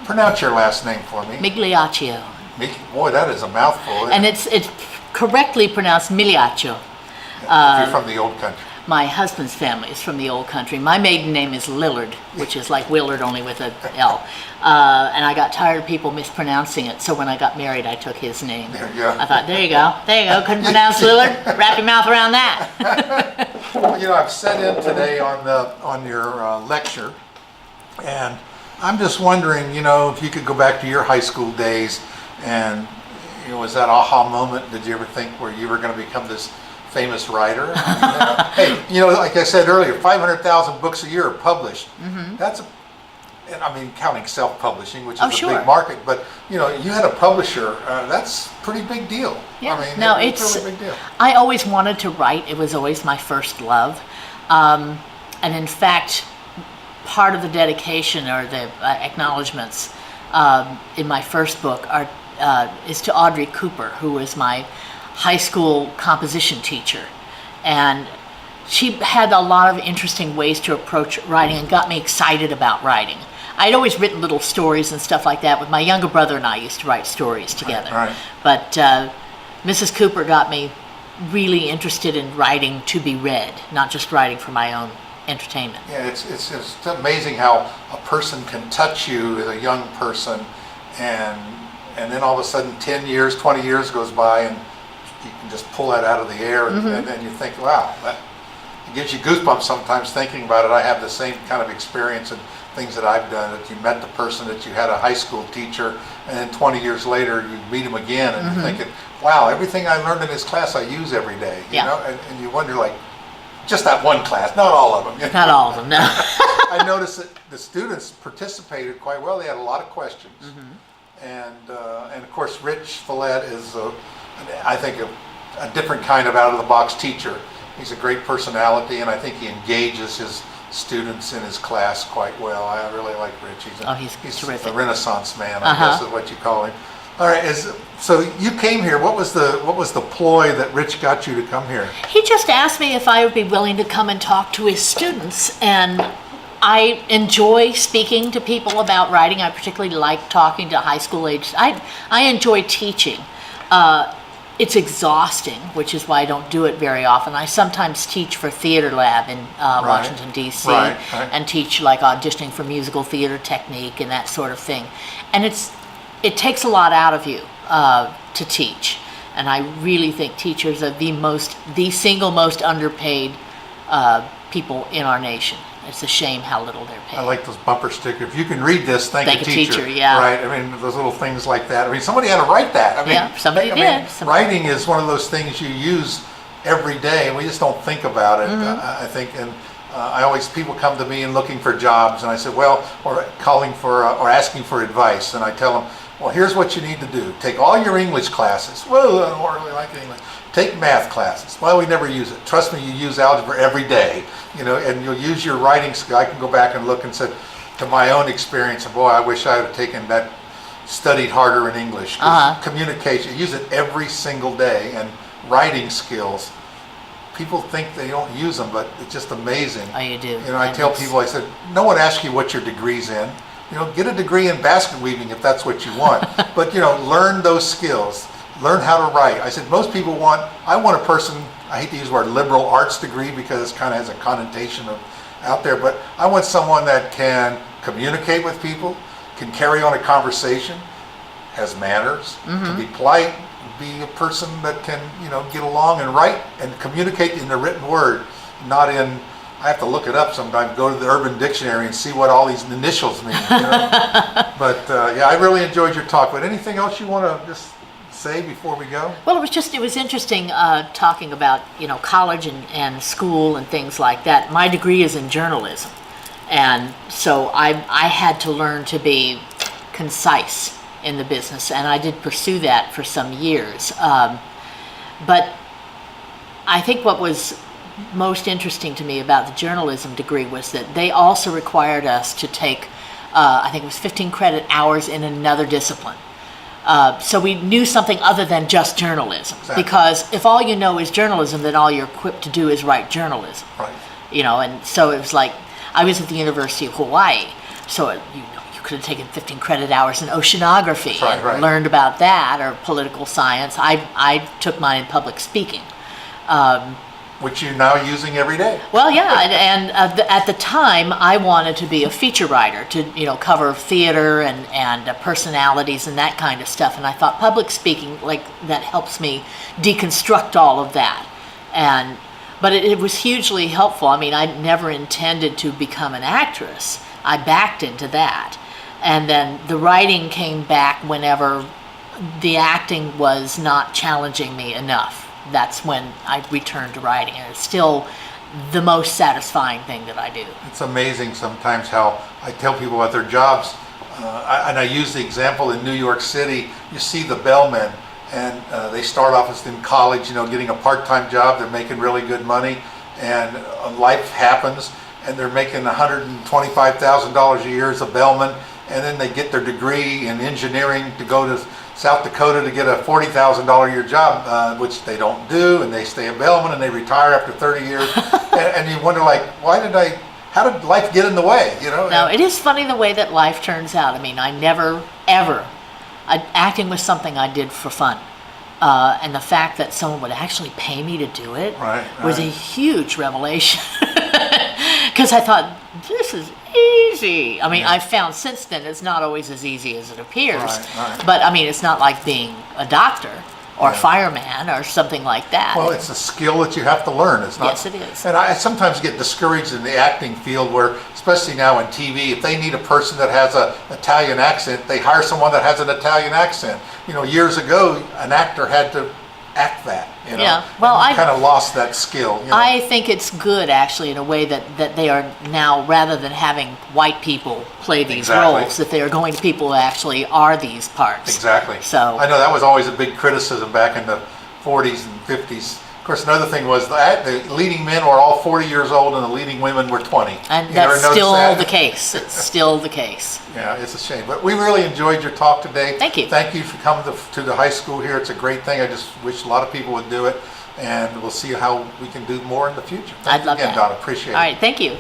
Pronounce your last name for me. Migliaccio. Boy, that is a mouthful. And it's correctly pronounced Migliaccio. If you're from the old country. My husband's family is from the old country. My maiden name is Lillard, which is like Willard, only with an L. And I got tired of people mispronouncing it, so when I got married, I took his name. There you go. I thought, there you go. Couldn't pronounce Lillard? Wrap your mouth around that. Well, I've sat in today on your lecture, and I'm just wondering, if you could go back to your high school days, and was that aha moment? Did you ever think where you were going to become this famous writer? Hey, like I said earlier, 500,000 books a year are published. Mm-hmm. And I mean, counting self-publishing, which is a big market, but you had a publisher. That's a pretty big deal. Yeah. I mean, no, it's a really big deal. I always wanted to write. It was always my first love, and in fact, part of the dedication or the acknowledgments in my first book is to Audrey Cooper, who was my high school composition teacher, and she had a lot of interesting ways to approach writing and got me excited about writing. I'd always written little stories and stuff like that. With my younger brother and I used to write stories together. Right. But Mrs. Cooper got me really interested in writing to be read, not just writing for my own entertainment. Yeah, it's amazing how a person can touch you as a young person, and then all of a sudden 10 years, 20 years goes by, and you can just pull that out of the air, and then you think, wow, it gives you goosebumps sometimes thinking about it. I have the same kind of experience and things that I've done, that you met the person that you had a high school teacher, and then 20 years later you meet him again, and you're thinking, wow, everything I learned in his class I use every day, and you wonder, like, just that one class, not all of them. Not all of them, no. I noticed that the students participated quite well. They had a lot of questions. And of course, Rich Follett is, I think, a different kind of out-of-the-box teacher. He's a great personality, and I think he engages his students in his class quite well. I really like Rich. He's terrific. A Renaissance man, I guess is what you call him. All right, so you came here. What was the ploy that Rich got you to come here? He just asked me if I would be willing to come and talk to his students, and I enjoy speaking to people about writing. I particularly like talking to high school age. I enjoy teaching. It's exhausting, which is why I don't do it very often. I sometimes teach for Theater Lab in Washington, D.C., and teach like auditioning for musical theater technique and that sort of thing. And it takes a lot out of you to teach. And I really think teachers are the single most underpaid people in our nation. It's a shame how little they're paid. I like those bumper stickers. If you can read this, thank a teacher. Yeah. Right. I mean, those little things like that. I mean, somebody had to write that. I mean, somebody did. Writing is one of those things you use every day, and we just don't think about it. I think, and people come to me and looking for jobs, and I said, well, or calling for or asking for advice, and I tell them, well, here's what you need to do. Take all your English classes. Well, I don't really like English. Take math classes. Well, we never use it. Trust me, you use algebra every day, and you'll use your writing skill. I can go back and look and say, to my own experience, boy, I wish I had taken that, studied harder in English. Communication, use it every single day, and writing skills. People think they don't use them, but it's just amazing. Oh, you do. I tell people, I said, no one asks you what your degree's in. Get a degree in basket weaving if that's what you want. But, learn those skills. Learn how to write. I said, most people I want a person, I hate to use the word liberal arts degree because it kind of has a connotation of out there, but I want someone that can communicate with people, can carry on a conversation, has manners, can be polite, be a person that can, get along and write and communicate in the written word, not in, I have to look it up sometimes, go to the Urban Dictionary and see what all these initials mean. But I really enjoyed your talk. But anything else you want to just say before we go? Well, it was interesting talking about, college and school and things like that. My degree is in journalism. And so I had to learn to be concise in the business, and I did pursue that for some years. But I think what was most interesting to me about the journalism degree was that they also required us to take, I think it was 15 credit hours in another discipline. So we knew something other than just journalism. Exactly. Because if all you know is journalism, then all you're equipped to do is write journalism. Right. And so it was like, I was at the University of Hawaii, so you could have taken 15 credit hours in oceanography Right, and right. learned about that, or political science. I took mine in public speaking. Which you're now using every day. Well, yeah, and at the time, I wanted to be a feature writer to, cover theater and personalities and that kind of stuff. And I thought public speaking, like, that helps me deconstruct all of that. But it was hugely helpful. I mean, I never intended to become an actress. I backed into that. And then the writing came back whenever the acting was not challenging me enough. That's when I returned to writing, and it's still the most satisfying thing that I do. It's amazing sometimes how I tell people about their jobs, and I use the example in New York City. You see the bellmen, and they start off as in college, getting a part-time job. They're making really good money, and life happens, and they're making $125,000 a year as a bellman, and then they get their degree in engineering to go to South Dakota to get a $40,000 a year job, which they don't do, and they stay a bellman and they retire after 30 years. and you wonder, like, how did life get in the way, No, it is funny the way that life turns out. I mean, I never, ever, acting was something I did for fun. And the fact that someone would actually pay me to do it was a huge revelation. Because I thought, this is easy. I mean, I've found since then it's not always as easy as it appears. Right. But I mean, it's not like being a doctor or a fireman or something like that. Well, it's a skill that you have to learn. It's not. Yes, it is. And I sometimes get discouraged in the acting field where, especially now in TV, if they need a person that has an Italian accent, they hire someone that has an Italian accent. Years ago, an actor had to act that. Yeah. Well, I kind of lost that skill. I think it's good, actually, in a way that they are now, rather than having white people play these roles, that they are going to people who actually are these parts. Exactly. So I know that was always a big criticism back in the 40s and 50s. Of course, another thing was the leading men were all 40 years old and the leading women were 20. And that's still the case. It's still the case. Yeah, it's a shame. But we really enjoyed your talk today. Thank you. Thank you for coming to the high school here. It's a great thing. I just wish a lot of people would do it. And we'll see how we can do more in the future. I'd love again, that. Donna. Appreciate it. All right. Thank you.